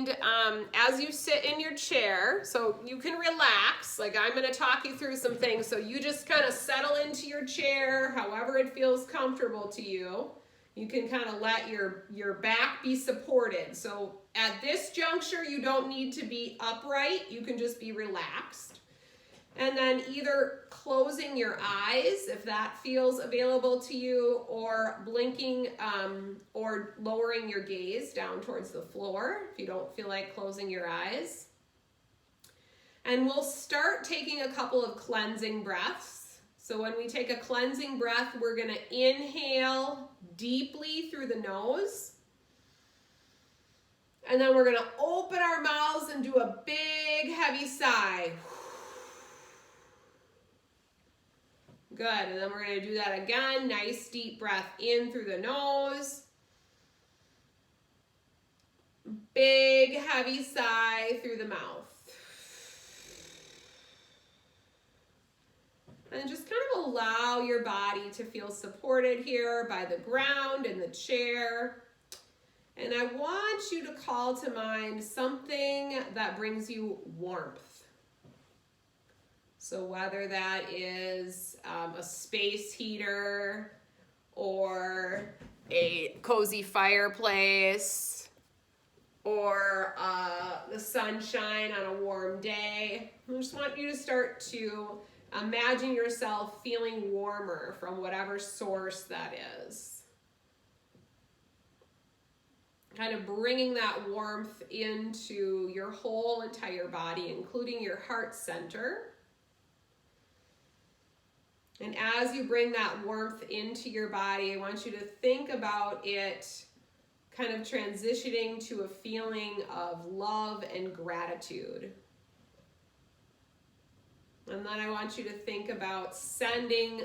mind as you sit in your chair, so you can relax. Like I'm going to talk you through some things, so you just kind of settle into your chair however it feels comfortable to you. You can kind of let your back be supported. So at this juncture, you don't need to be upright. You can just be relaxed. And then either closing your eyes, if that feels available to you, or blinking or lowering your gaze down towards the floor if you don't feel like closing your eyes. And we'll start taking a couple of cleansing breaths. So when we take a cleansing breath, we're going to inhale deeply through the nose. And then we're going to open our mouths and do a big, heavy sigh. Good, and then we're going to do that again. Nice deep breath in through the nose. Big heavy sigh through the mouth. And just kind of allow your body to feel supported here by the ground and the chair. And I want you to call to mind something that brings you warmth. So whether that is a space heater or a cozy fireplace or the sunshine on a warm day, I just want you to start to imagine yourself feeling warmer from whatever source that is. Kind of bringing that warmth into your whole entire body, including your heart center. And as you bring that warmth into your body, I want you to think about it kind of transitioning to a feeling of love and gratitude. And then I want you to think about sending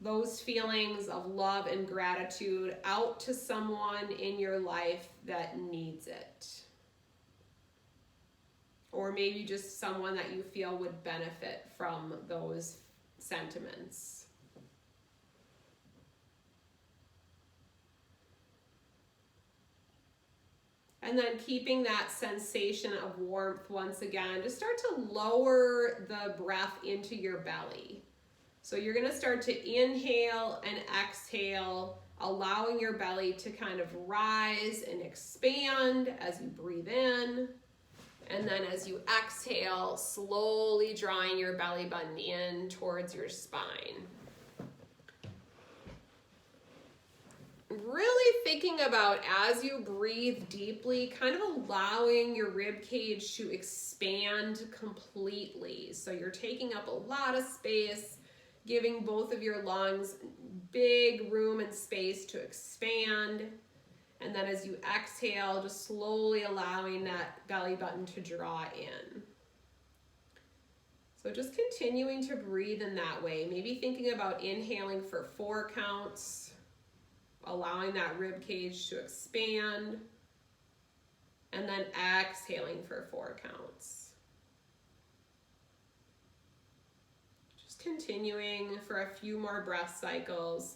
those feelings of love and gratitude out to someone in your life that needs it. Or maybe just someone that you feel would benefit from those sentiments. And then keeping that sensation of warmth once again, just start to lower the breath into your belly. So you're going to start to inhale and exhale, allowing your belly to kind of rise and expand as you breathe in. And then as you exhale, slowly drawing your belly button in towards your spine. Really thinking about, as you breathe deeply, kind of allowing your rib cage to expand completely. So you're taking up a lot of space, giving both of your lungs big room and space to expand. And then as you exhale, just slowly allowing that belly button to draw in. So just continuing to breathe in that way. Maybe thinking about inhaling for 4 counts, allowing that rib cage to expand, and then exhaling for 4 counts. Just continuing for a few more breath cycles.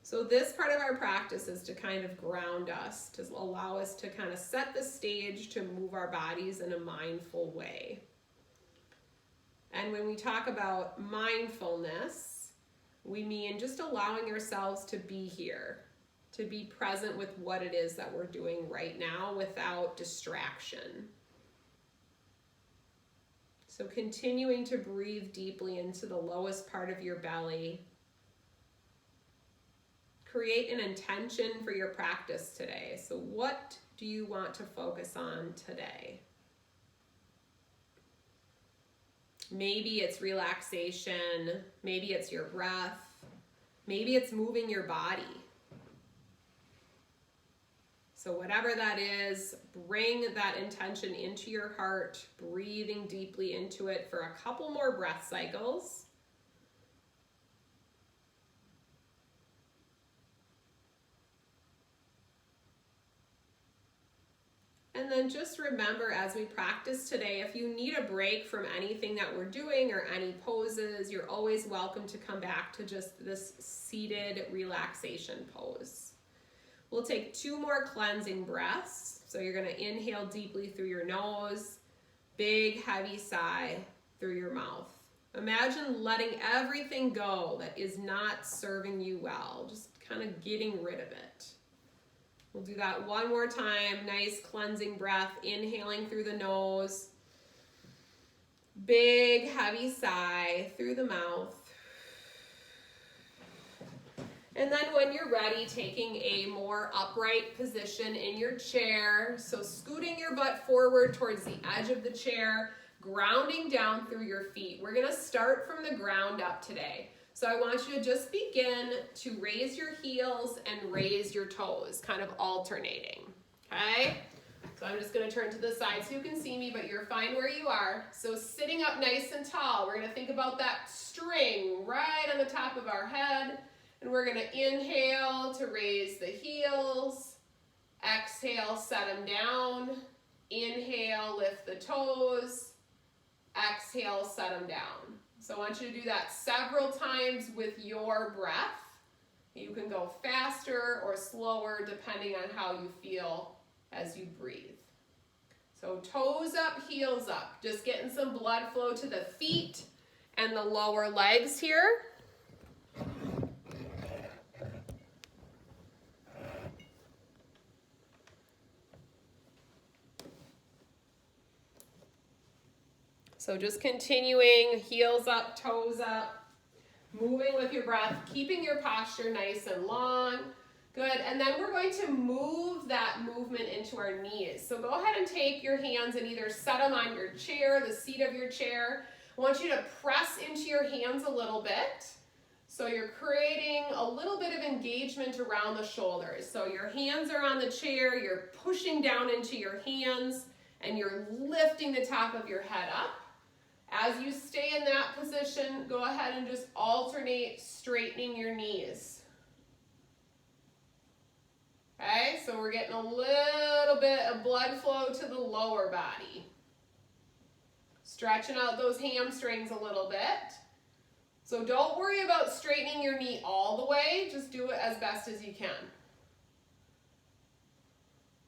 So this part of our practice is to kind of ground us, to allow us to kind of set the stage to move our bodies in a mindful way. And when we talk about mindfulness, we mean just allowing ourselves to be here, to be present with what it is that we're doing right now without distraction. So continuing to breathe deeply into the lowest part of your belly. Create an intention for your practice today. So what do you want to focus on today? Maybe it's relaxation, maybe it's your breath, maybe it's moving your body. So whatever that is, bring that intention into your heart, breathing deeply into it for a couple more breath cycles. And then just remember, as we practice today, if you need a break from anything that we're doing or any poses, you're always welcome to come back to just this seated relaxation pose. We'll take 2 more cleansing breaths. So you're gonna inhale deeply through your nose, big heavy sigh through your mouth. Imagine letting everything go that is not serving you well, just kind of getting rid of it. We'll do that one more time. Nice cleansing breath, inhaling through the nose, big heavy sigh through the mouth. And then when you're ready, taking a more upright position in your chair. So scooting your butt forward towards the edge of the chair, grounding down through your feet. We're gonna start from the ground up today. So I want you to just begin to raise your heels and raise your toes, kind of alternating, okay? So I'm just gonna turn to the side so you can see me, but you're fine where you are. So sitting up nice and tall, we're gonna think about that string right on the top of our head. And we're gonna inhale to raise the heels, exhale, set them down, inhale, lift the toes, exhale, set them down. So I want you to do that several times with your breath. You can go faster or slower depending on how you feel as you breathe. So toes up, heels up, just getting some blood flow to the feet and the lower legs here. So just continuing, heels up, toes up, moving with your breath, keeping your posture nice and long. Good, and then we're going to move that movement into our knees. So go ahead and take your hands and either set them on your chair, the seat of your chair. I want you to press into your hands a little bit. So you're creating a little bit of engagement around the shoulders. So your hands are on the chair, you're pushing down into your hands, and you're lifting the top of your head up. As you stay in that position, go ahead and just alternate straightening your knees. Okay, so we're getting a little bit of blood flow to the lower body. Stretching out those hamstrings a little bit. So don't worry about straightening your knee all the way, just do it as best as you can.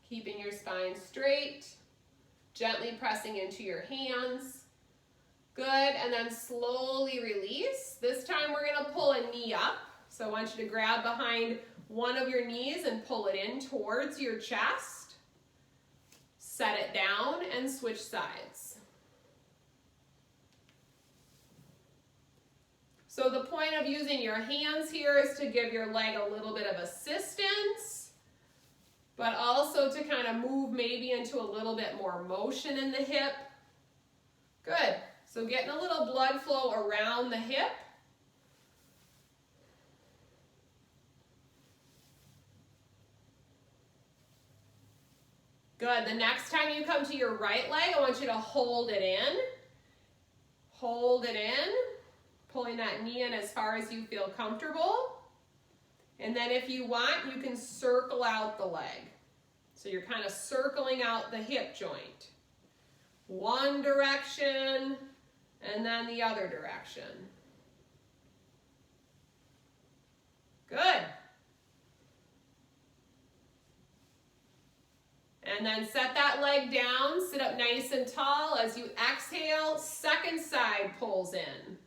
Keeping your spine straight, gently pressing into your hands. Good, and then slowly release. This time we're gonna pull a knee up. So I want you to grab behind one of your knees and pull it in towards your chest. Set it down and switch sides. So the point of using your hands here is to give your leg a little bit of assistance, but also to kind of move maybe into a little bit more motion in the hip. Good. So getting a little blood flow around the hip. Good. The next time you come to your right leg, I want you to hold it in. Hold it in. Pulling that knee in as far as you feel comfortable. And then if you want, you can circle out the leg. So you're kind of circling out the hip joint. One direction, and then the other direction. Good. And then set that leg down, sit up nice and tall. As you exhale, second side pulls in.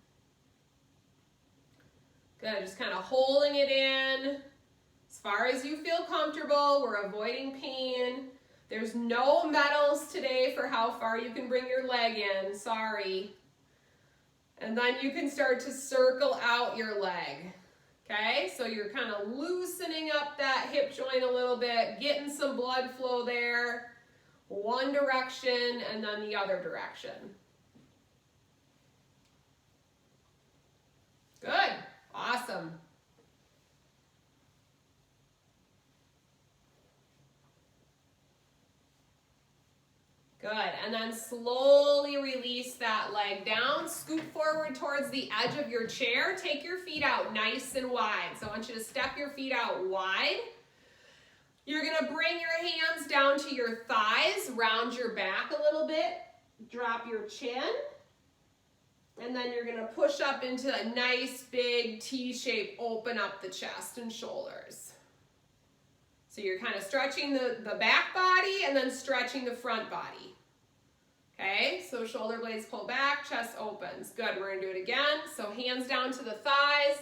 Good, just kind of holding it in. As far as you feel comfortable, we're avoiding pain. There's no medals today for how far you can bring your leg in, sorry. And then you can start to circle out your leg. Okay, so you're kind of loosening up that hip joint a little bit, getting some blood flow there. One direction and then the other direction. Good, awesome. Good, and then slowly release that leg down. Scoot forward towards the edge of your chair. Take your feet out nice and wide. So I want you to step your feet out wide. You're gonna bring your hands down to your thighs, round your back a little bit, drop your chin, and then you're gonna push up into a nice big T shape, open up the chest and shoulders. So you're kind of stretching the back body and then stretching the front body. Okay, so shoulder blades pull back, chest opens. Good, we're gonna do it again. So hands down to the thighs.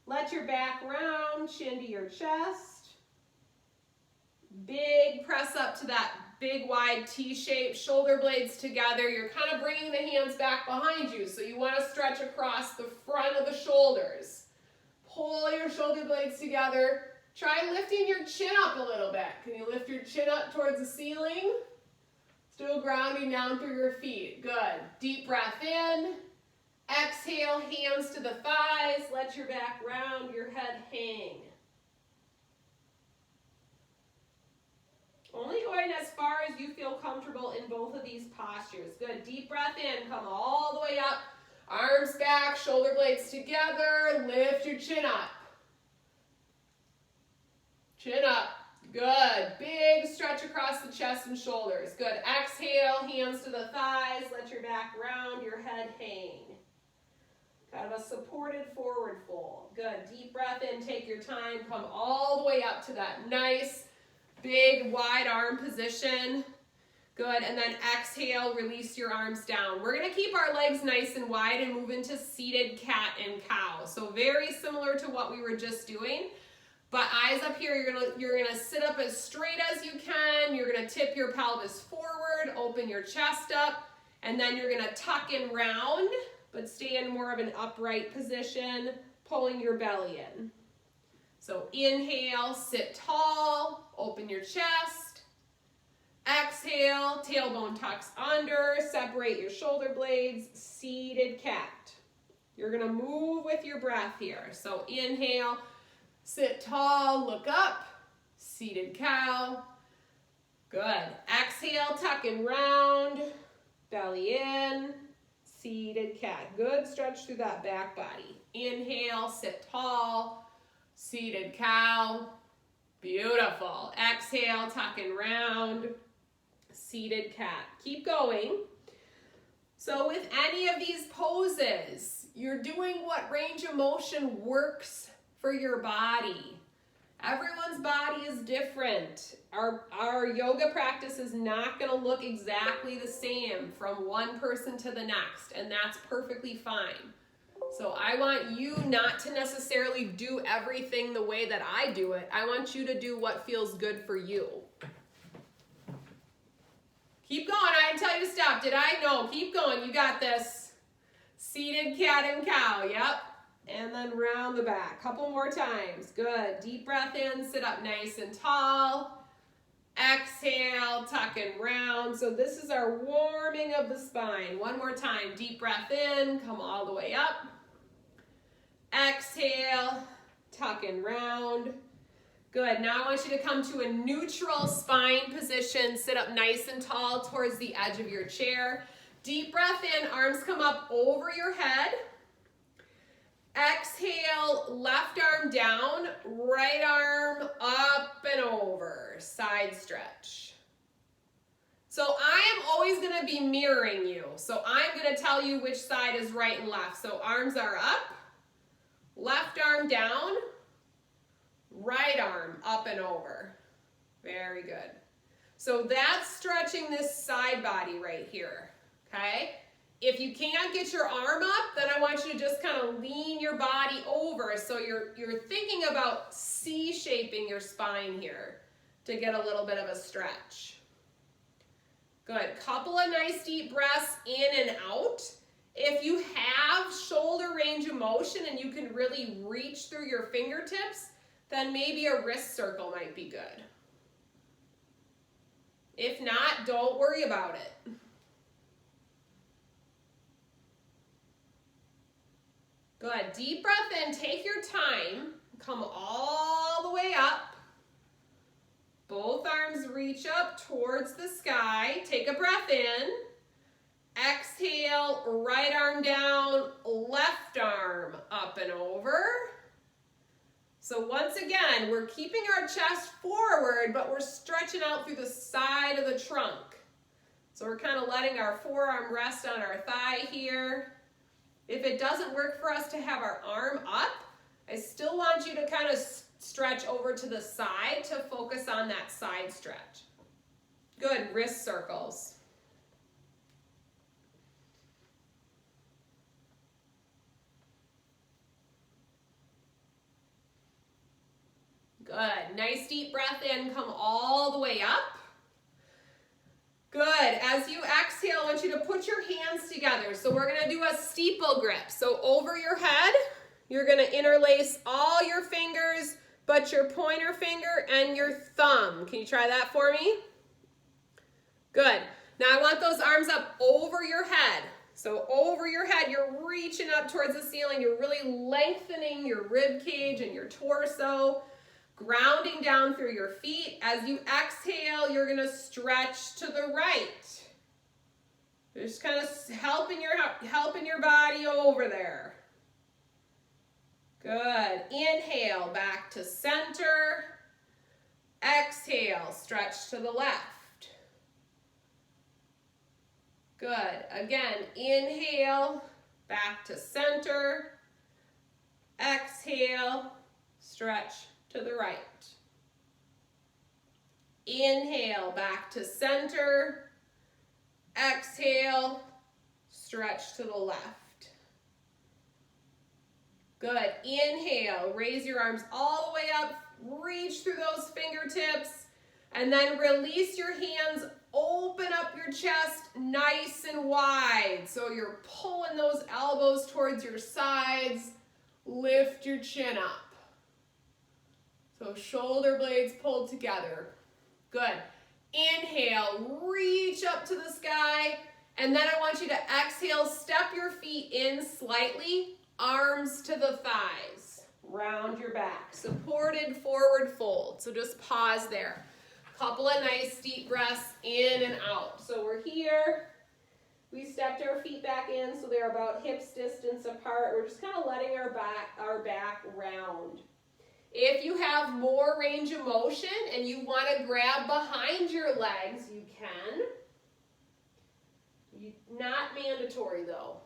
Let your back round, chin to your chest. Big press up to that big wide T shape, shoulder blades together. You're kind of bringing the hands back behind you. So you want to stretch across the front of the shoulders. Pull your shoulder blades together. Try lifting your chin up a little bit. Can you lift your chin up towards the ceiling? Still grounding down through your feet. Good. Deep breath in. Exhale, hands to the thighs. Let your back round, your head hang. Only going as far as you feel comfortable in both of these postures. Good. Deep breath in. Come all the way up. Arms back, shoulder blades together. Lift your chin up. Chin up. Good. Big stretch across the chest and shoulders. Good. Exhale, hands to the thighs. Let your back round, your head hang. Kind of a supported forward fold. Good. Deep breath in. Take your time. Come all the way up to that nice, big, wide arm position. Good. And then exhale, release your arms down. We're going to keep our legs nice and wide and move into seated cat and cow. So very similar to what we were just doing. But eyes up here, you're gonna sit up as straight as you can. You're gonna tip your pelvis forward, open your chest up, and then you're gonna tuck and round, but stay in more of an upright position, pulling your belly in. So inhale, sit tall, open your chest. Exhale, tailbone tucks under, separate your shoulder blades, seated cat. You're gonna move with your breath here. So inhale, sit tall, look up, seated cow. Good. Exhale, tuck and round, belly in, seated cat. Good stretch through that back body. Inhale, sit tall, seated cow. Beautiful. Exhale, tuck and round, seated cat. Keep going. So with any of these poses, you're doing what range of motion works for your body. Everyone's body is different. Our yoga practice is not going to look exactly the same from one person to the next, and that's perfectly fine. So I want you not to necessarily do everything the way that I do it. I want you to do what feels good for you. Keep going. I didn't tell you to stop, did I? No, keep going. You got this. Seated cat and cow. Yep. And then round the back. Couple more times. Good. Deep breath in. Sit up nice and tall. Exhale. Tuck and round. So this is our warming of the spine. One more time. Deep breath in. Come all the way up. Exhale. Tuck and round. Good. Now I want you to come to a neutral spine position. Sit up nice and tall towards the edge of your chair. Deep breath in. Arms come up over your head. Exhale, left arm down, right arm up and over, side stretch. So I am always going to be mirroring you. So I'm going to tell you which side is right and left. So arms are up, left arm down, right arm up and over. Very good. So that's stretching this side body right here, okay? If you can't get your arm up, then I want you to just kind of lean your body over. So you're thinking about C-shaping your spine here to get a little bit of a stretch. Good. Couple of nice deep breaths in and out. If you have shoulder range of motion and you can really reach through your fingertips, then maybe a wrist circle might be good. If not, don't worry about it. Good. Deep breath in. Take your time. Come all the way up. Both arms reach up towards the sky. Take a breath in. Exhale, right arm down, left arm up and over. So once again, we're keeping our chest forward, but we're stretching out through the side of the trunk. So we're kind of letting our forearm rest on our thigh here. If it doesn't work for us to have our arm up, I still want you to kind of stretch over to the side to focus on that side stretch. Good, wrist circles. Good, nice deep breath in, come all the way up. Good, as you exhale, I want you to put your hands together. So we're gonna do a steeple grip. So over your head, you're gonna interlace all your fingers, but your pointer finger and your thumb. Can you try that for me? Good, now I want those arms up over your head. So over your head, you're reaching up towards the ceiling. You're really lengthening your rib cage and your torso. Grounding down through your feet. As you exhale, you're gonna stretch to the right. Just kind of helping your body over there. Good. Inhale, back to center. Exhale, stretch to the left. Good. Again, inhale, back to center. Exhale, stretch to the right. Inhale, back to center. Exhale, stretch to the left. Good. Inhale, raise your arms all the way up, reach through those fingertips, and then release your hands, open up your chest nice and wide. So you're pulling those elbows towards your sides, lift your chin up. So shoulder blades pulled together. Good. Inhale, reach up to the sky, and then I want you to exhale, step your feet in slightly, arms to the thighs. Round your back. Supported forward fold. So just pause there. Couple of nice deep breaths in and out. So we're here. We stepped our feet back in so they're about hips distance apart. We're just kind of letting our back round. If you have more range of motion and you want to grab behind your legs, you can. Not mandatory though.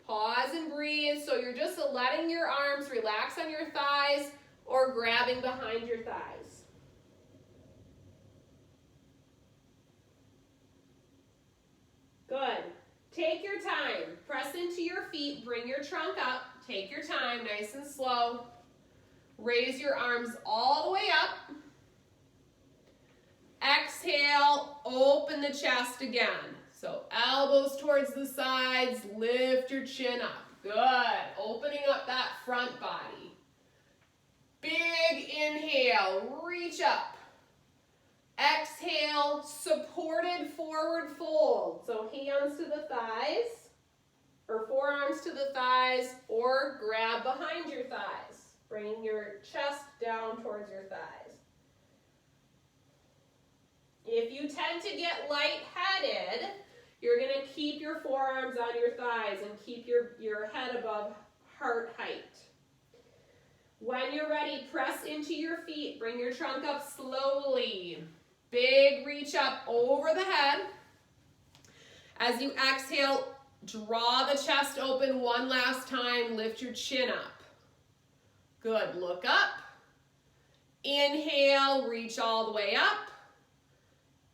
Pause and breathe. So you're just letting your arms relax on your thighs or grabbing behind your thighs. Good. Take your time. Press into your feet. Bring your trunk up. Take your time, nice and slow. Raise your arms all the way up. Exhale, open the chest again. So elbows towards the sides, lift your chin up. Good. Opening up that front body. Big inhale, reach up. Exhale, supported forward fold. So hands to the thighs, or forearms to the thighs, or grab behind your thighs. Bringing your chest down towards your thighs. If you tend to get lightheaded, you're going to keep your forearms on your thighs and keep your head above heart height. When you're ready, press into your feet. Bring your trunk up slowly. Big reach up over the head. As you exhale, draw the chest open one last time. Lift your chin up. Good, look up. Inhale, reach all the way up.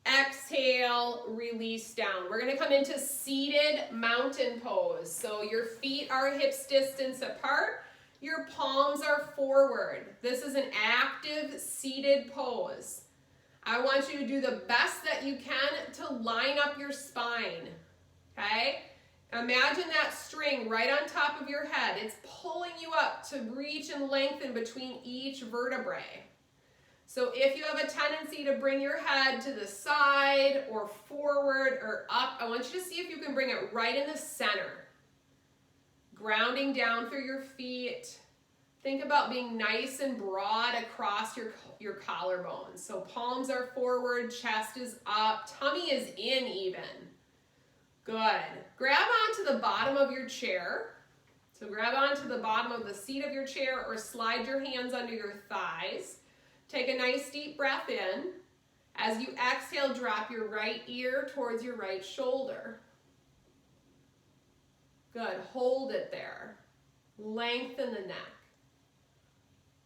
Exhale, release down. We're gonna come into seated mountain pose. So your feet are hips distance apart. Your palms are forward. This is an active seated pose. I want you to do the best that you can to line up your spine, okay? Imagine that string right on top of your head. It's pulling you up to reach and lengthen between each vertebrae. So if you have a tendency to bring your head to the side or forward or up, I want you to see if you can bring it right in the center. Grounding down through your feet. Think about being nice and broad across your collarbones. So palms are forward, chest is up, tummy is in even. Good. Grab onto the bottom of your chair. So grab onto the bottom of the seat of your chair or slide your hands under your thighs. Take a nice deep breath in. As you exhale, drop your right ear towards your right shoulder. Good. Hold it there. Lengthen the neck.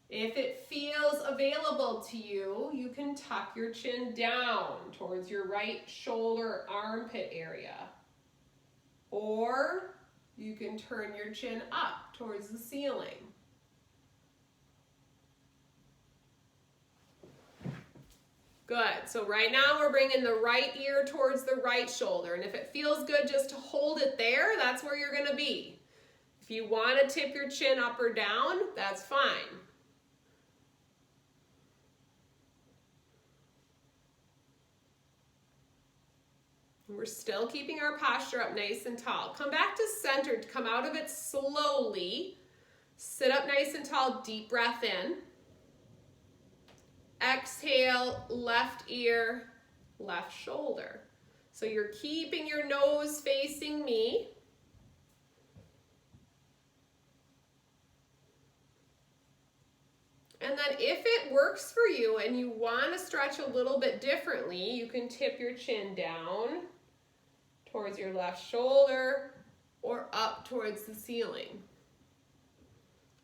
If it feels available to you, you can tuck your chin down towards your right shoulder armpit area. Or you can turn your chin up towards the ceiling. Good. So right now we're bringing the right ear towards the right shoulder. And if it feels good just to hold it there, that's where you're going to be. If you want to tip your chin up or down, that's fine. We're still keeping our posture up nice and tall. Come back to center. Come out of it slowly. Sit up nice and tall. Deep breath in. Exhale, left ear, left shoulder. So you're keeping your nose facing me. And then if it works for you and you want to stretch a little bit differently, you can tip your chin down towards your left shoulder or up towards the ceiling.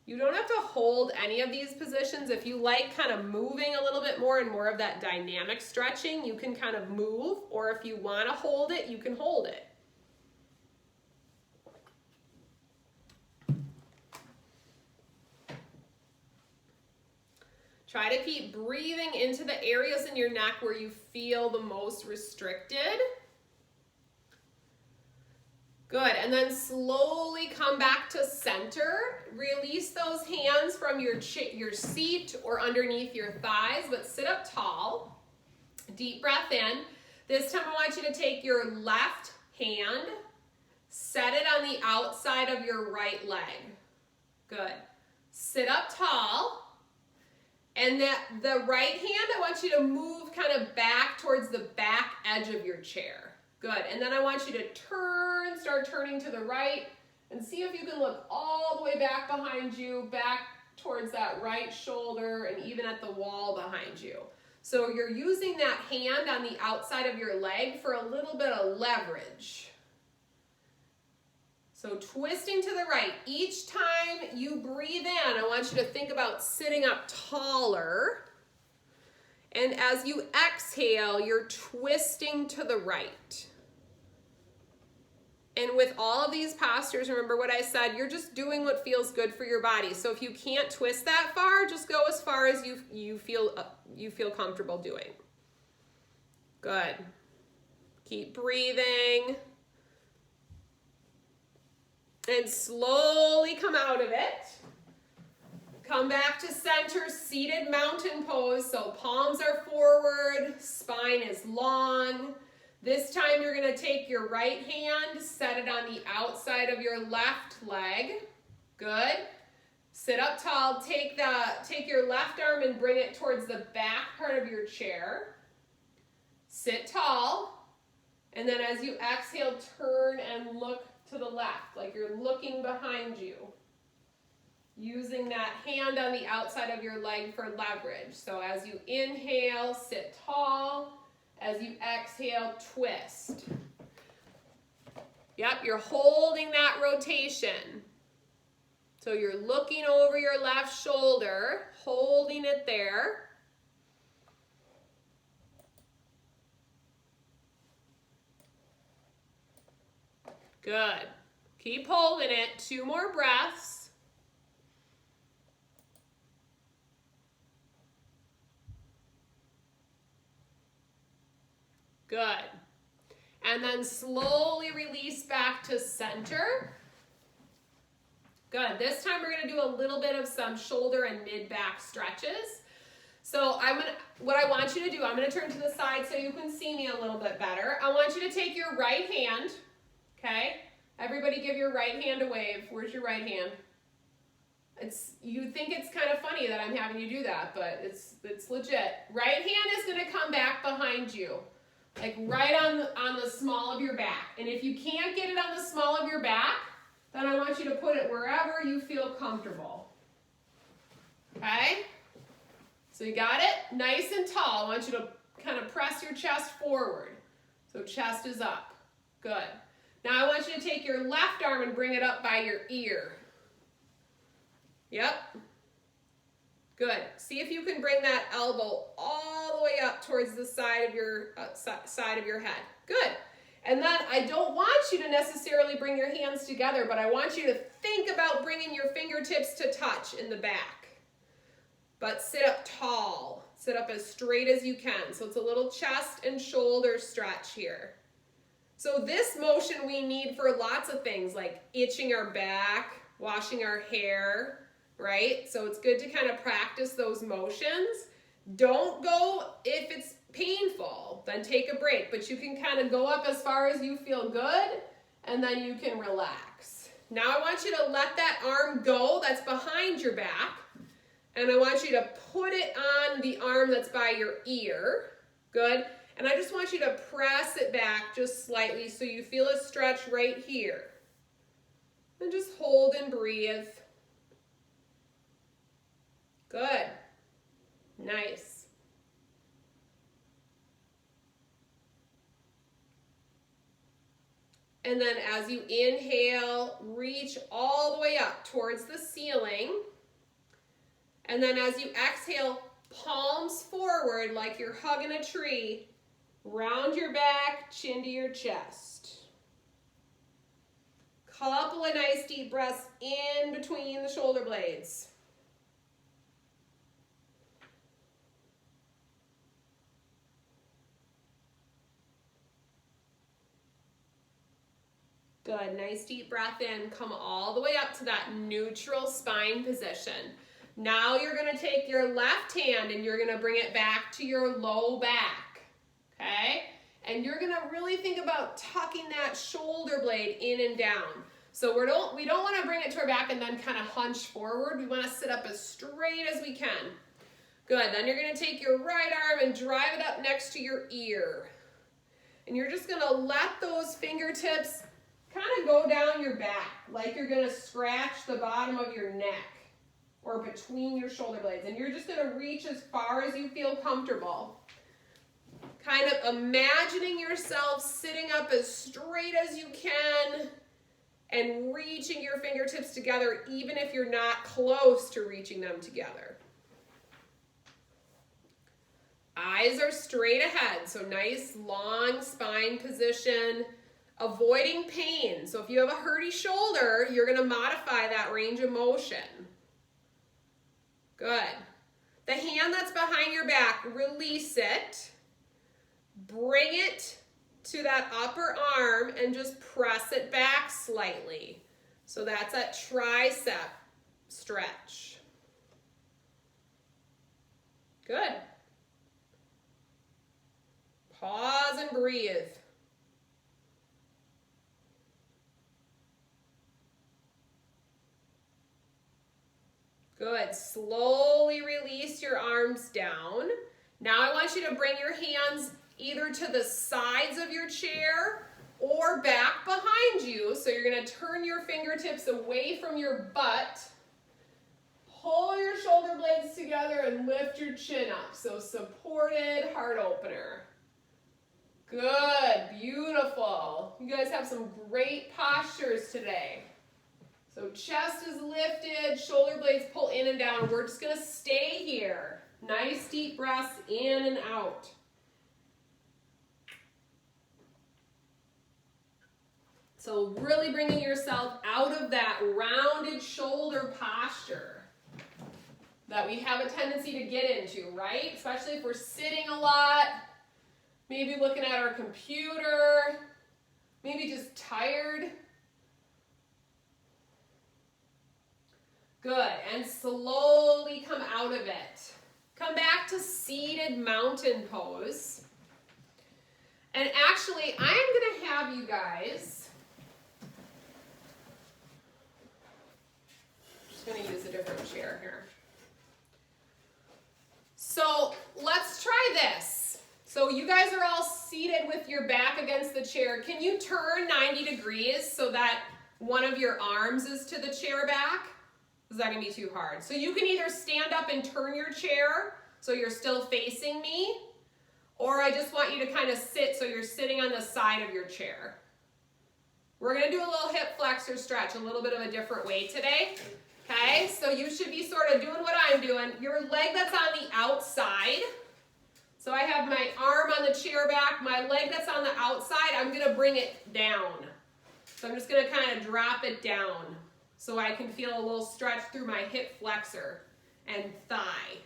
You don't have to hold any of these positions. If you like kind of moving a little bit more and more of that dynamic stretching, you can kind of move, or if you want to hold it, you can hold it. Try to keep breathing into the areas in your neck where you feel the most restricted. Good, and then slowly come back to center. Release those hands from your seat or underneath your thighs, but sit up tall. Deep breath in. This time I want you to take your left hand, set it on the outside of your right leg. Good. Sit up tall, and the right hand, I want you to move kind of back towards the back edge of your chair. Good, and then I want you to start turning to the right, and see if you can look all the way back behind you, back towards that right shoulder, and even at the wall behind you. So you're using that hand on the outside of your leg for a little bit of leverage. So twisting to the right. Each time you breathe in, I want you to think about sitting up taller. And as you exhale, you're twisting to the right. And with all of these postures, remember what I said, you're just doing what feels good for your body. So if you can't twist that far, just go as far as you feel comfortable doing. Good. Keep breathing. And slowly come out of it. Come back to center, seated mountain pose. So palms are forward, spine is long. This time you're going to take your right hand, set it on the outside of your left leg. Good. Sit up tall. Take your left arm and bring it towards the back part of your chair. Sit tall. And then as you exhale, turn and look to the left, like you're looking behind you. Using that hand on the outside of your leg for leverage. So as you inhale, sit tall. As you exhale, twist. Yep, you're holding that rotation. So you're looking over your left shoulder, holding it there. Good. Keep holding it. 2 more breaths. Good. And then slowly release back to center. Good. This time we're going to do a little bit of some shoulder and mid-back stretches. So what I want you to do, I'm going to turn to the side so you can see me a little bit better. I want you to take your right hand, okay? Everybody give your right hand a wave. Where's your right hand? You think it's kind of funny that I'm having you do that, but it's legit. Right hand is going to come back behind you. Like right on the small of your back. And if you can't get it on the small of your back, then I want you to put it wherever you feel comfortable. Okay? So you got it? Nice and tall. I want you to kind of press your chest forward. So chest is up. Good. Now I want you to take your left arm and bring it up by your ear. Yep. Good. See if you can bring that elbow all the way up towards the side of your head. Good. And then I don't want you to necessarily bring your hands together, but I want you to think about bringing your fingertips to touch in the back. But sit up tall. Sit up as straight as you can. So it's a little chest and shoulder stretch here. So this motion we need for lots of things like itching our back, washing our hair, right? So it's good to kind of practice those motions. Don't go if it's painful, then take a break, but you can kind of go up as far as you feel good, and then you can relax. Now I want you to let that arm go that's behind your back, and I want you to put it on the arm that's by your ear. Good. And I just want you to press it back just slightly so you feel a stretch right here. And just hold and breathe. Good. Nice. And then as you inhale, reach all the way up towards the ceiling. And then as you exhale, palms forward like you're hugging a tree. Round your back, chin to your chest. Couple of nice deep breaths in between the shoulder blades. Good, nice deep breath in. Come all the way up to that neutral spine position. Now you're gonna take your left hand and you're gonna bring it back to your low back, okay? And you're gonna really think about tucking that shoulder blade in and down. So we don't wanna bring it to our back and then kind of hunch forward. We wanna sit up as straight as we can. Good, then you're gonna take your right arm and drive it up next to your ear. And you're just gonna let those fingertips kind of go down your back, like you're gonna scratch the bottom of your neck or between your shoulder blades. And you're just gonna reach as far as you feel comfortable. Kind of imagining yourself sitting up as straight as you can and reaching your fingertips together even if you're not close to reaching them together. Eyes are straight ahead, so nice long spine position. Avoiding pain. So if you have a hurty shoulder, you're going to modify that range of motion. Good. The hand that's behind your back, release it. Bring it to that upper arm and just press it back slightly. So that's that tricep stretch. Good. Pause and breathe. Good. Slowly release your arms down. Now I want you to bring your hands either to the sides of your chair or back behind you. So you're going to turn your fingertips away from your butt. Pull your shoulder blades together and lift your chin up. So supported heart opener. Good. Beautiful. You guys have some great postures today. So chest is lifted, shoulder blades pull in and down. We're just gonna stay here. Nice deep breaths in and out. So really bringing yourself out of that rounded shoulder posture that we have a tendency to get into, right? Especially if we're sitting a lot, maybe looking at our computer, maybe just tired. Good, and slowly come out of it. Come back to seated mountain pose. And actually, I am gonna have you guys, just gonna use a different chair here. So let's try this. So you guys are all seated with your back against the chair. Can you turn 90 degrees so that one of your arms is to the chair back? Is that gonna be too hard? So you can either stand up and turn your chair so you're still facing me, or I just want you to kind of sit so you're sitting on the side of your chair. We're gonna do a little hip flexor stretch, a little bit of a different way today, Okay, so you should be sort of doing what I'm doing. Your leg that's on the outside. So I have my arm on the chair back, my leg that's on the outside, I'm gonna bring it down. So I'm just gonna kind of drop it down so I can feel a little stretch through my hip flexor and thigh.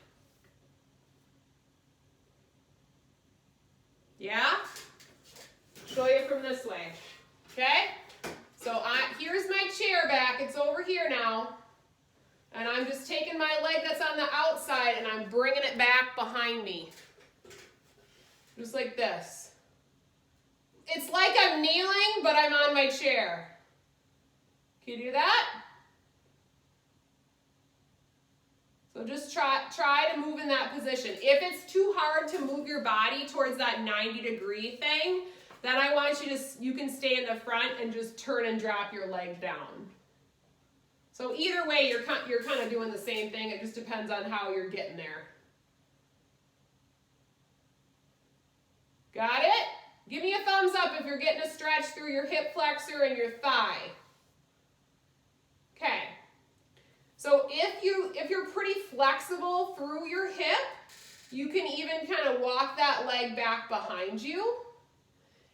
Yeah? Show you from this way, okay? So here's my chair back, it's over here now. And I'm just taking my leg that's on the outside and I'm bringing it back behind me. Just like this. It's like I'm kneeling, but I'm on my chair. Can you do that? So just try to move in that position. If it's too hard to move your body towards that 90-degree thing, then I want you can stay in the front and just turn and drop your leg down. So either way, you're kind of doing the same thing. It just depends on how you're getting there. Got it? Give me a thumbs up if you're getting a stretch through your hip flexor and your thigh. Okay. So if you're pretty flexible through your hip, you can even kind of walk that leg back behind you.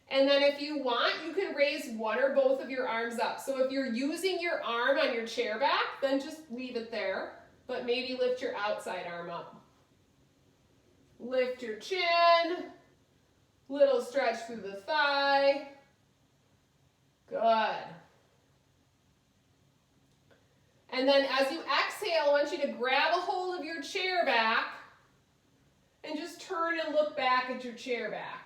And then if you want, you can raise one or both of your arms up. So if you're using your arm on your chair back, then just leave it there, but maybe lift your outside arm up. Lift your chin, little stretch through the thigh. Good. And then as you exhale, I want you to grab a hold of your chair back and just turn and look back at your chair back.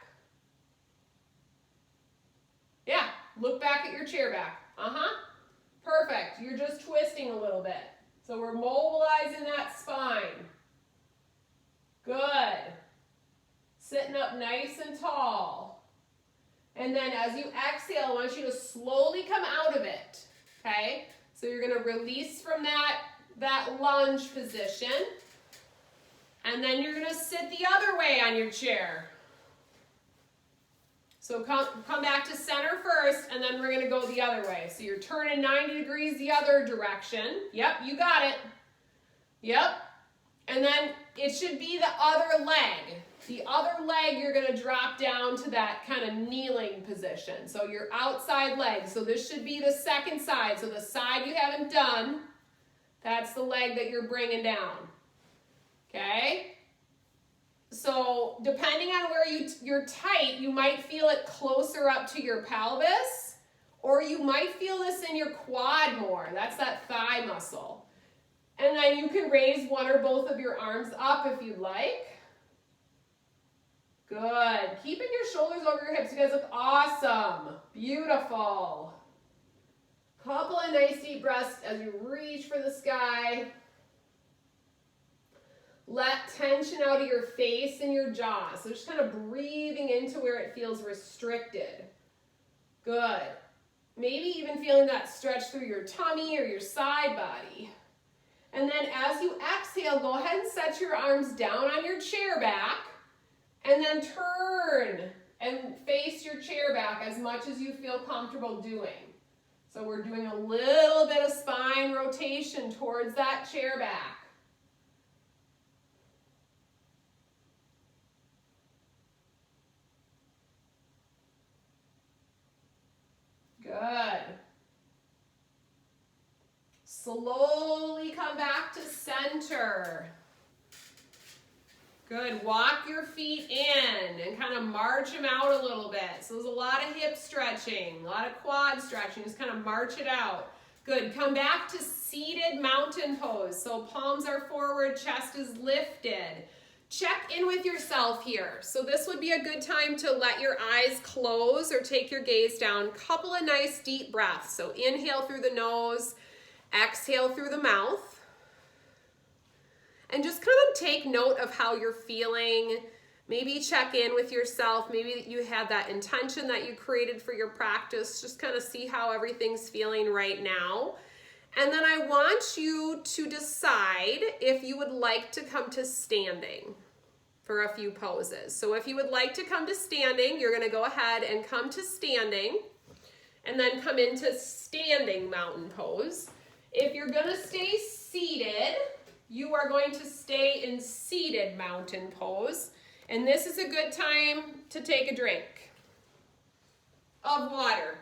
Yeah, look back at your chair back. Perfect. You're just twisting a little bit. So we're mobilizing that spine. Good. Sitting up nice and tall. And then as you exhale, I want you to slowly come out of it. Okay? So you're going to release from that lunge position. And then you're going to sit the other way on your chair. So come back to center first, and then we're going to go the other way. So you're turning 90 degrees the other direction. Yep, you got it. Yep. And then it should be the other leg. The other leg, you're going to drop down to that kind of kneeling position. So your outside leg. So this should be the second side. So the side you haven't done, that's the leg that you're bringing down. Okay? So depending on where you're tight, you might feel it closer up to your pelvis, or you might feel this in your quad more. That's that thigh muscle. And then you can raise one or both of your arms up if you'd like. Good. Keeping your shoulders over your hips. You guys look awesome. Beautiful. Couple of nice deep breaths as you reach for the sky. Let tension out of your face and your jaw. So just kind of breathing into where it feels restricted. Good. Maybe even feeling that stretch through your tummy or your side body. And then as you exhale, go ahead and set your arms down on your chair back. And then turn and face your chair back as much as you feel comfortable doing. So we're doing a little bit of spine rotation towards that chair back. Good. Slowly come back to center. Good. Walk your feet in and kind of march them out a little bit. So there's a lot of hip stretching, a lot of quad stretching. Just kind of march it out. Good. Come back to seated mountain pose. So palms are forward, chest is lifted. Check in with yourself here. So this would be a good time to let your eyes close or take your gaze down. Couple of nice deep breaths. So inhale through the nose, exhale through the mouth. And just kind of take note of how you're feeling. Maybe check in with yourself. Maybe you had that intention that you created for your practice. Just kind of see how everything's feeling right now. And then I want you to decide if you would like to come to standing for a few poses. So if you would like to come to standing, you're going to go ahead and come to standing and then come into standing mountain pose. If you're gonna stay seated, you are going to stay in seated mountain pose. And this is a good time to take a drink of water.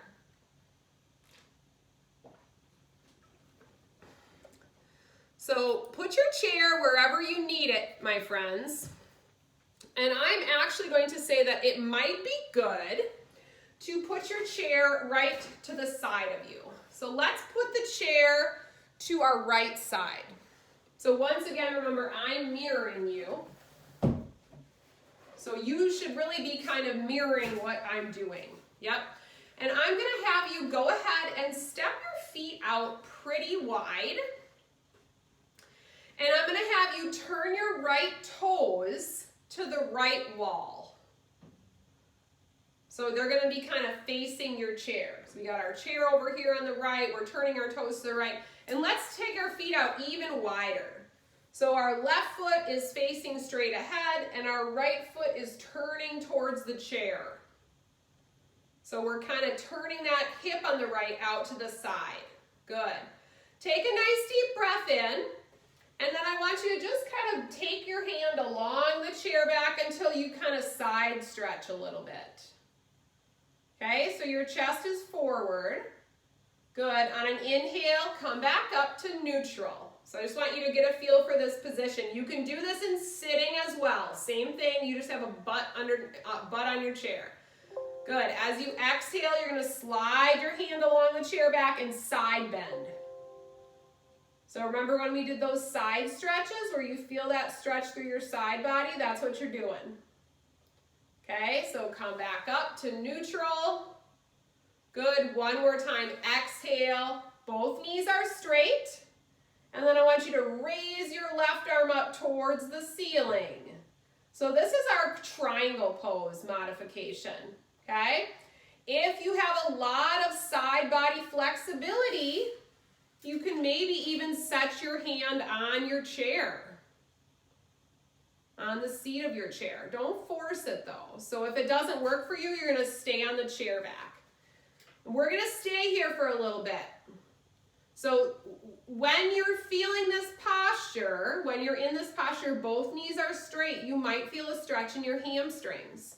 So put your chair wherever you need it, my friends. And I'm actually going to say that it might be good to put your chair right to the side of you. So let's put the chair to our right side. So once again, remember, I'm mirroring you. So you should really be kind of mirroring what I'm doing. Yep. And I'm going to have you go ahead and step your feet out pretty wide. And I'm going to have you turn your right toes to the right wall. So they're going to be kind of facing your chair. So we got our chair over here on the right. We're turning our toes to the right. And let's take our feet out even wider. So our left foot is facing straight ahead and our right foot is turning towards the chair. So we're kind of turning that hip on the right out to the side. Good. Take a nice deep breath in. And then I want you to just kind of take your hand along the chair back until you kind of side stretch a little bit. Okay, so your chest is forward. Good. On an inhale, come back up to neutral. So I just want you to get a feel for this position. You can do this in sitting as well. Same thing, you just have a butt on your chair. Good. As you exhale, you're going to slide your hand along the chair back and side bend. So remember when we did those side stretches where you feel that stretch through your side body? That's what you're doing. Okay, so come back up to neutral. Good, one more time. Exhale, both knees are straight. And then I want you to raise your left arm up towards the ceiling. So this is our triangle pose modification, okay? If you have a lot of side body flexibility, you can maybe even set your hand on your chair, on the seat of your chair. Don't force it though. So if it doesn't work for you, you're gonna stay on the chair back. We're gonna stay here for a little bit. So when you're feeling this posture, when you're in this posture, both knees are straight, you might feel a stretch in your hamstrings.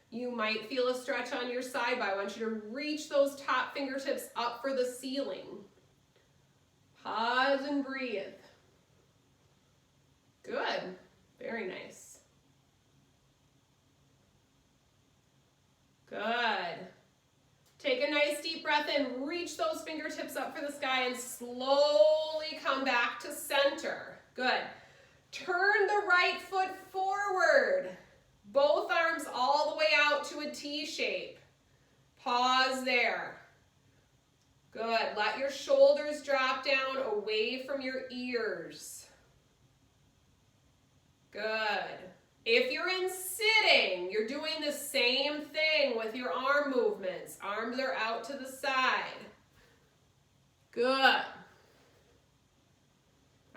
You might feel a stretch on your side body. I want you to reach those top fingertips up for the ceiling. Pause and breathe. Good. Very nice. Good. Take a nice deep breath in. Reach those fingertips up for the sky and slowly come back to center. Good. Turn the right foot forward. Both arms all the way out to a T shape. Pause there. Good. Let your shoulders drop down away from your ears. Good. If you're in sitting, you're doing the same thing with your arm movements. Arms are out to the side. Good.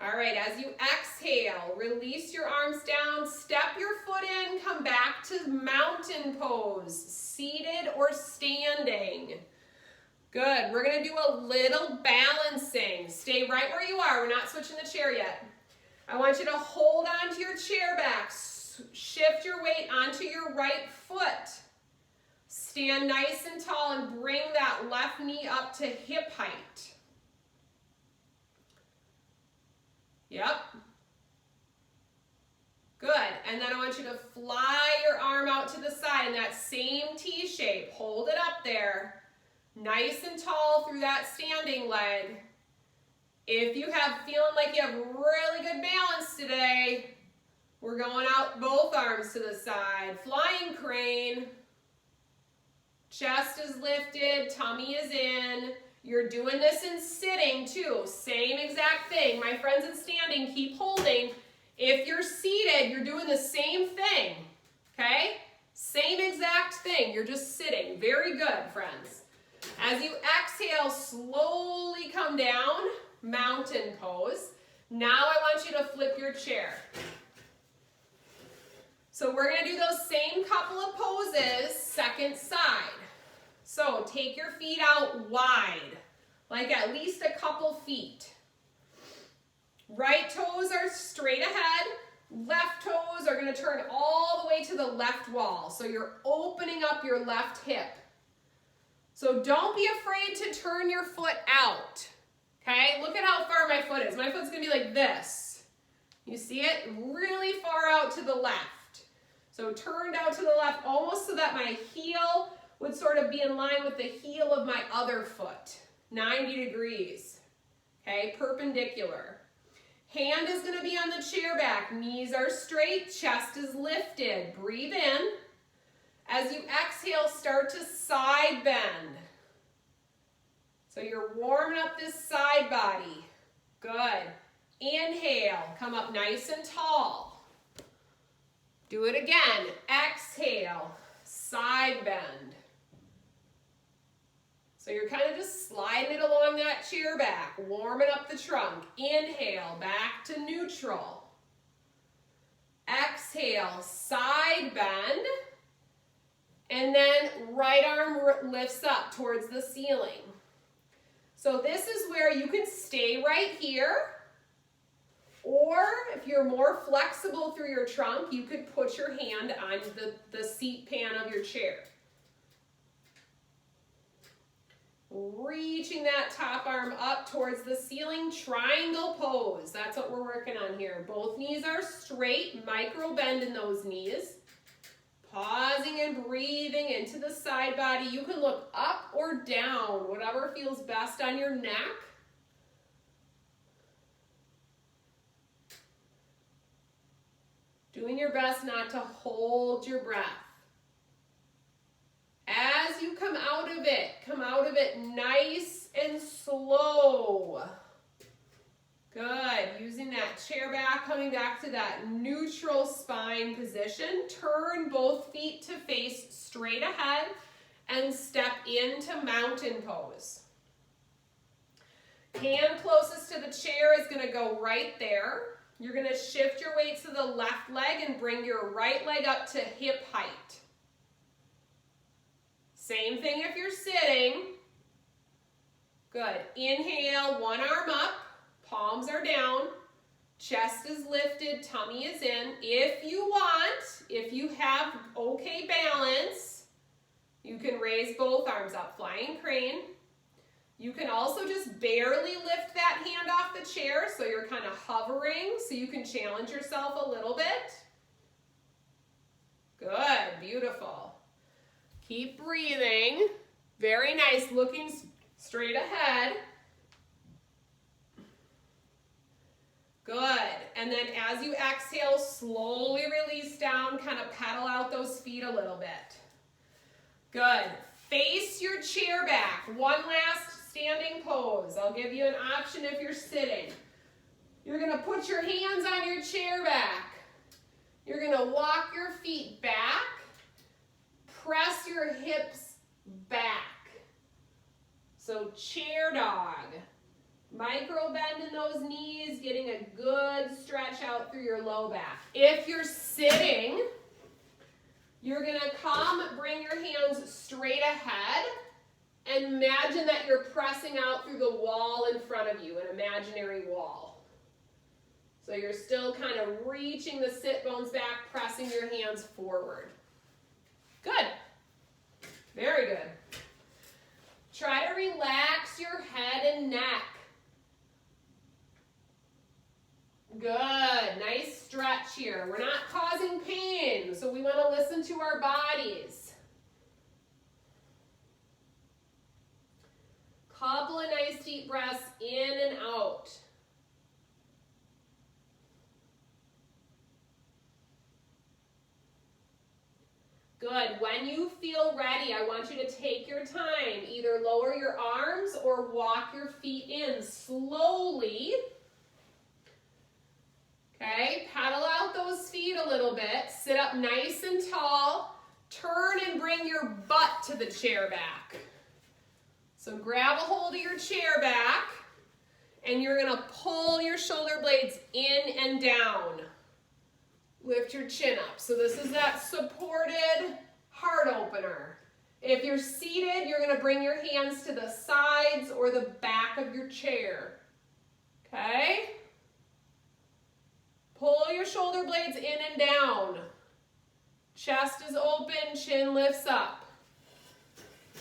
All right, as you exhale, release your arms down, step your foot in, come back to mountain pose, seated or standing. Good. We're going to do a little balancing. Stay right where you are. We're not switching the chair yet. I want you to hold onto your chair back. Shift your weight onto your right foot. Stand nice and tall and bring that left knee up to hip height. Yep. Good. And then I want you to fly your arm out to the side in that same T shape. Hold it up there. Nice and tall through that standing leg. If you have feeling like you have really good balance today, we're going out both arms to the side. Flying crane. Chest is lifted, tummy is in. You're doing this in sitting too. Same exact thing. My friends in standing, keep holding. If you're seated, you're doing the same thing. Okay? Same exact thing. You're just sitting. Very good, friends. As you exhale, slowly come down, mountain pose. Now I want you to flip your chair. So we're going to do those same couple of poses, second side. So take your feet out wide, like at least a couple feet. Right toes are straight ahead. Left toes are going to turn all the way to the left wall. So you're opening up your left hip. So don't be afraid to turn your foot out. Okay, look at how far my foot is. My foot's going to be like this. You see it? Really far out to the left. So turned out to the left almost so that my heel would sort of be in line with the heel of my other foot. 90 degrees. Okay, perpendicular. Hand is going to be on the chair back. Knees are straight, chest is lifted. Breathe in. As you exhale, start to side bend. So you're warming up this side body. Good. Inhale, come up nice and tall. Do it again. Exhale, side bend. So you're kind of just sliding it along that chair back, warming up the trunk. Inhale, back to neutral. Exhale, side bend. And then right arm lifts up towards the ceiling. So this is where you can stay right here. Or if you're more flexible through your trunk, you could put your hand on the seat pan of your chair. Reaching that top arm up towards the ceiling, triangle pose. That's what we're working on here. Both knees are straight, micro bend in those knees. Pausing and breathing into the side body. You can look up or down, whatever feels best on your neck. Doing your best not to hold your breath. As you come out of it nice and slow. Good. Using that chair back, coming back to that neutral spine position. Turn both feet to face straight ahead and step into mountain pose. Hand closest to the chair is going to go right there. You're going to shift your weight to the left leg and bring your right leg up to hip height. Same thing if you're sitting. Good. Inhale, one arm up, palms are down, chest is lifted, tummy is in. If you have okay balance, you can raise both arms up, flying crane. You can also just barely lift that hand off the chair, so you're kind of hovering, so you can challenge yourself a little bit. Good, beautiful. Keep breathing. Very nice, looking straight ahead. Good, and then as you exhale, slowly release down, kind of pedal out those feet a little bit. Good, face your chair back. One last standing pose. I'll give you an option if you're sitting. You're gonna put your hands on your chair back. You're gonna walk your feet back. Press your hips back. So chair dog. Micro bend in those knees, getting a good stretch out through your low back. If you're sitting, you're gonna bring your hands straight ahead and imagine that you're pressing out through the wall in front of you, an imaginary wall. So you're still kind of reaching the sit bones back, pressing your hands forward. Good. Very good. Try to relax your head and neck. Good. Nice stretch here. We're not causing pain, so we want to listen to our bodies. Couple of nice deep breaths in and out. Good. When you feel ready, I want you to take your time. Either lower your arms or walk your feet in slowly. Okay, paddle out those feet a little bit. Sit up nice and tall. Turn and bring your butt to the chair back. So grab a hold of your chair back, and you're going to pull your shoulder blades in and down. Lift your chin up. So this is that supported heart opener. If you're seated, you're going to bring your hands to the sides or the back of your chair. Okay? Pull your shoulder blades in and down. Chest is open, chin lifts up.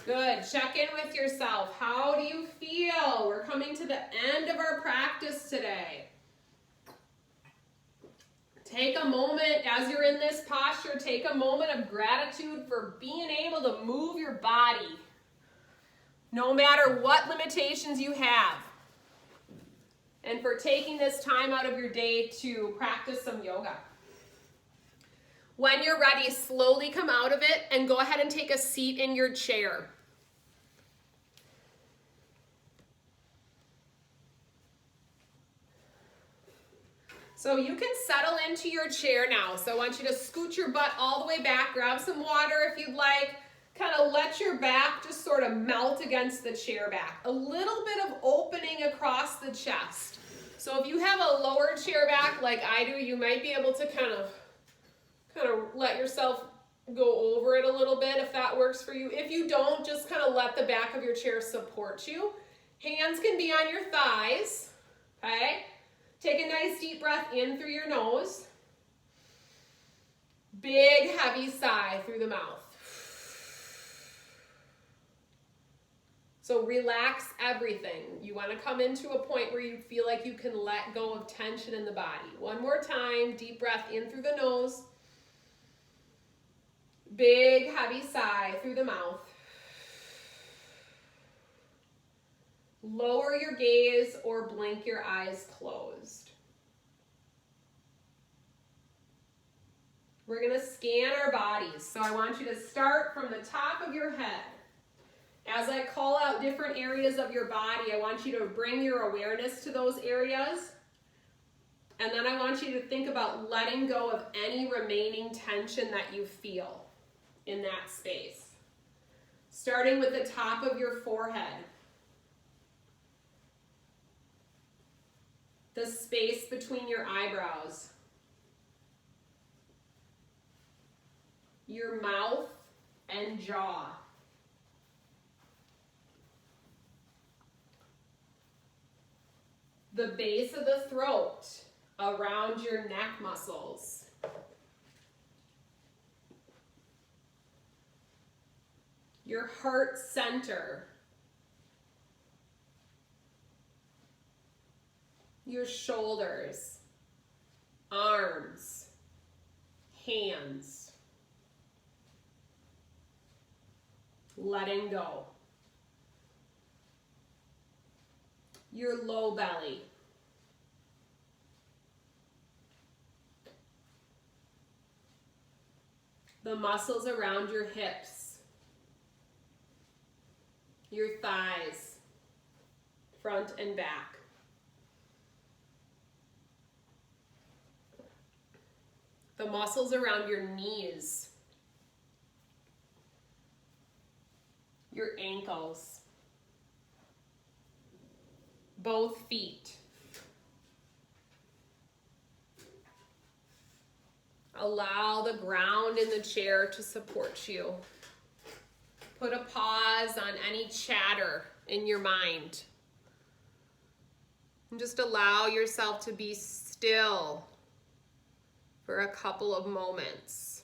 Good, check in with yourself. How do you feel? We're coming to the end of our practice today. Take a moment, as you're in this posture, take a moment of gratitude for being able to move your body, no matter what limitations you have, and for taking this time out of your day to practice some yoga. When you're ready, slowly come out of it and go ahead and take a seat in your chair. So you can settle into your chair now. So I want you to scoot your butt all the way back, grab some water if you'd like, kind of let your back just sort of melt against the chair back. A little bit of opening across the chest. So if you have a lower chair back like I do, you might be able to kind of let yourself go over it a little bit if that works for you. If you don't, just kind of let the back of your chair support you. Hands can be on your thighs, okay? Take a nice deep breath in through your nose. Big, heavy sigh through the mouth. So relax everything. You want to come into a point where you feel like you can let go of tension in the body. One more time, deep breath in through the nose. Big, heavy sigh through the mouth. Lower your gaze or blink your eyes closed. We're going to scan our bodies. So I want you to start from the top of your head. As I call out different areas of your body, I want you to bring your awareness to those areas. And then I want you to think about letting go of any remaining tension that you feel in that space. Starting with the top of your forehead. The space between your eyebrows, your mouth and jaw, the base of the throat around your neck muscles, your heart center, your shoulders, arms, hands. Letting go. Your low belly. The muscles around your hips. Your thighs, front and back. The muscles around your knees, your ankles, both feet. Allow the ground in the chair to support you. Put a pause on any chatter in your mind. And just allow yourself to be still for a couple of moments.